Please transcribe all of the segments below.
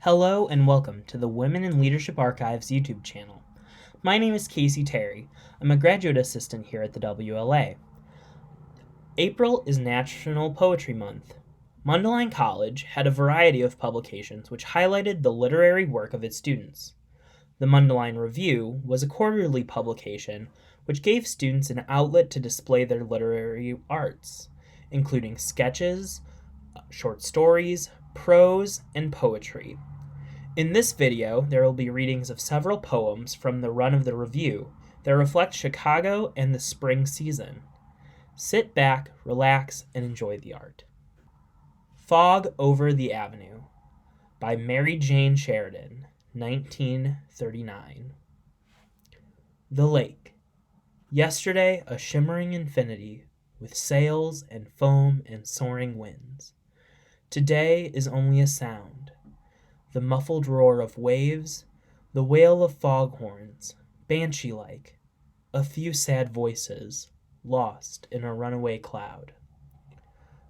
Hello and welcome to the Women in Leadership Archives YouTube channel. My name is Casey Terry. I'm a graduate assistant here at the WLA. April is National Poetry Month. Mundelein College had a variety of publications which highlighted the literary work of its students. The MundeleinReveiw was a quarterly publication which gave students an outlet to display their literary arts, including sketches, short stories, prose, and poetry. In this video, there will be readings of several poems from the run of the review that reflect Chicago and the spring season. Sit back, relax, and enjoy the art. Fog Over the Avenue by Mary Jane Sheridan, 1939. The lake. Yesterday, a shimmering infinity with sails and foam and soaring winds. Today is only a sound. The muffled roar of waves, the wail of foghorns, banshee-like, a few sad voices, lost in a runaway cloud.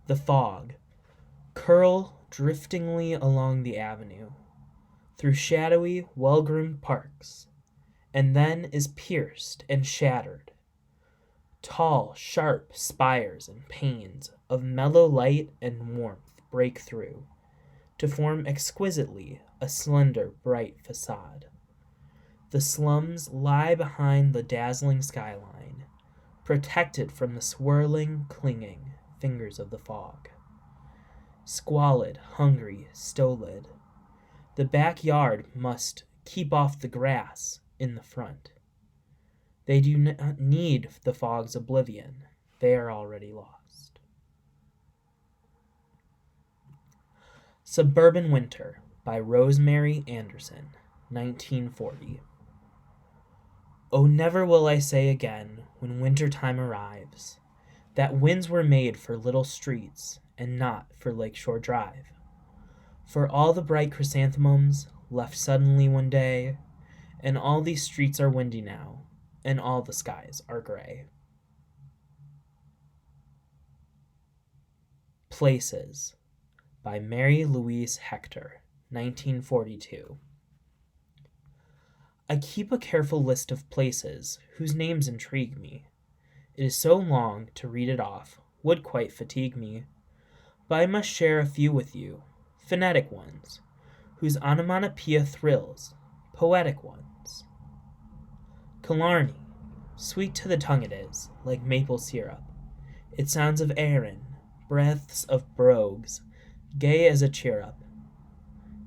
The fog, curl driftingly along the avenue, through shadowy, well-groomed parks, and then is pierced and shattered. Tall, sharp spires and panes of mellow light and warmth break through, to form exquisitely a slender, bright facade. The slums lie behind the dazzling skyline, protected from the swirling, clinging fingers of the fog. Squalid, hungry, stolid, the backyard must keep off the grass in the front. They do not need the fog's oblivion. They are already lost. Suburban Winter by Rosemary Anderson, 1940. Oh, never will I say again, when winter time arrives, that winds were made for little streets and not for Lakeshore Drive. For all the bright chrysanthemums left suddenly one day, and all these streets are windy now, and all the skies are gray. Places by Mary Louise Hector, 1942. I keep a careful list of places whose names intrigue me. It is so long to read it off, would quite fatigue me. But I must share a few with you, phonetic ones, whose onomatopoeia thrills, poetic ones. Killarney, sweet to the tongue it is, like maple syrup. It sounds of Erin, breaths of brogues, gay as a cheer-up.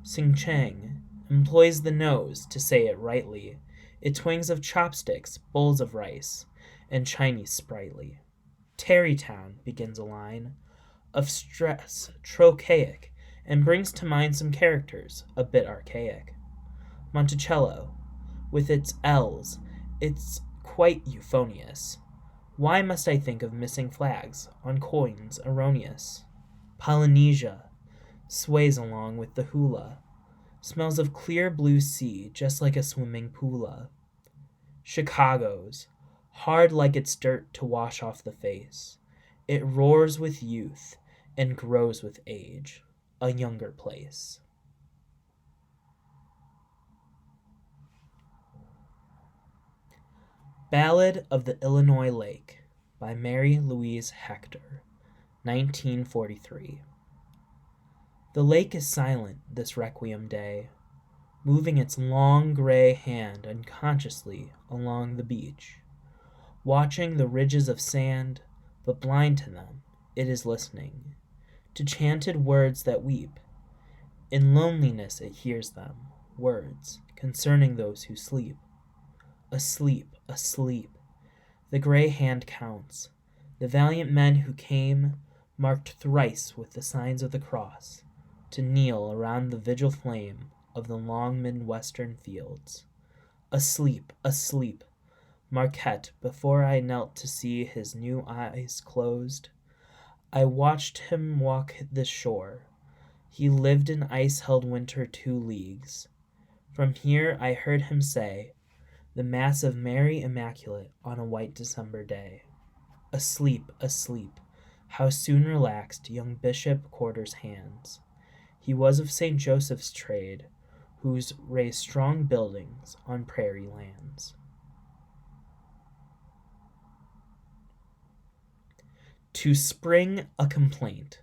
Sing-chang employs the nose to say it rightly. It twangs of chopsticks, bowls of rice, and Chinese sprightly. Tarrytown begins a line of stress, trochaic, and brings to mind some characters, a bit archaic. Monticello, with its L's, it's quite euphonious. Why must I think of missing flags on coins erroneous? Polynesia sways along with the hula, smells of clear blue sea just like a swimming poola. Chicago's, hard like its dirt to wash off the face. It roars with youth and grows with age, a younger place. Ballad of the Illinois Lake by Mary Louise Hector, 1943. The lake is silent this requiem day, moving its long gray hand unconsciously along the beach, watching the ridges of sand, but blind to them, it is listening to chanted words that weep. In loneliness it hears them, words concerning those who sleep. Asleep, asleep, the gray hand counts. The valiant men who came, marked thrice with the signs of the cross, to kneel around the vigil flame of the long Midwestern fields. Asleep, asleep, Marquette, before I knelt to see his new eyes closed, I watched him walk this shore. He lived in ice-held winter 2 leagues. From here I heard him say, the Mass of Mary Immaculate on a white December day. Asleep, asleep, how soon relaxed young Bishop Quarter's hands. He was of St. Joseph's trade, who's raised strong buildings on prairie lands. To Spring a Complaint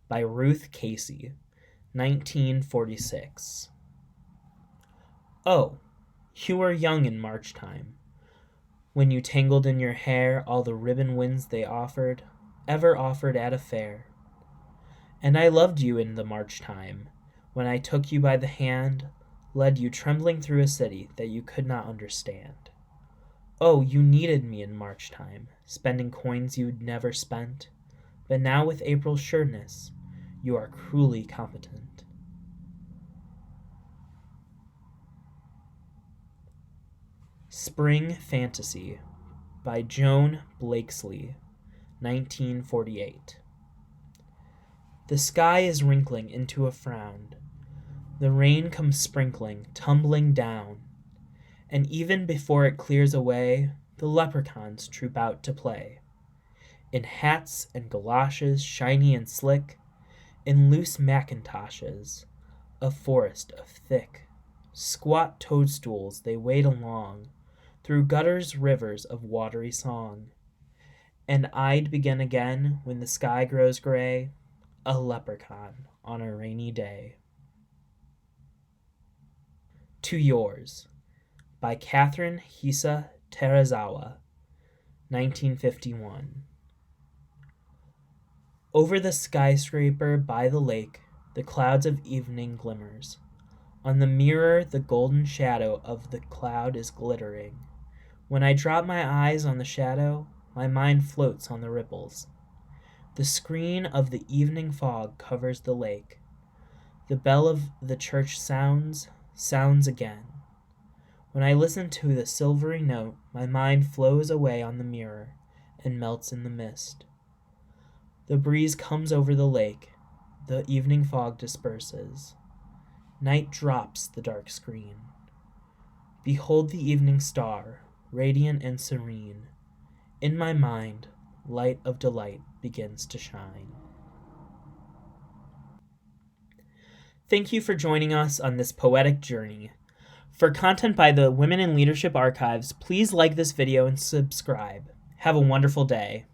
by Ruth Casey, 1946. Oh, you were young in March time, when you tangled in your hair all the ribbon winds they ever offered at a fair. And I loved you in the March time, when I took you by the hand, led you trembling through a city that you could not understand. Oh, you needed me in March time, spending coins you'd never spent, but now with April's sureness, you are cruelly competent. Spring Fantasy by Joan Blakesley, 1948. The sky is wrinkling into a frown. The rain comes sprinkling, tumbling down. And even before it clears away, the leprechauns troop out to play. In hats and galoshes, shiny and slick, in loose mackintoshes, a forest of thick, squat toadstools they wade along, through gutters, rivers of watery song. And I'd begin again when the sky grows gray, a leprechaun on a rainy day. To Yours by Catherine Hisa Terazawa, 1951. Over the skyscraper by the lake, the clouds of evening glimmers. On the mirror, the golden shadow of the cloud is glittering. When I drop my eyes on the shadow, my mind floats on the ripples. The screen of the evening fog covers the lake. The bell of the church sounds again. When I listen to the silvery note, my mind flows away on the mirror and melts in the mist. The breeze comes over the lake. The evening fog disperses. Night drops the dark screen. Behold the evening star, radiant and serene. In my mind, light of delight begins to shine. Thank you for joining us on this poetic journey. For content by the Women in Leadership Archives, please like this video and subscribe. Have a wonderful day.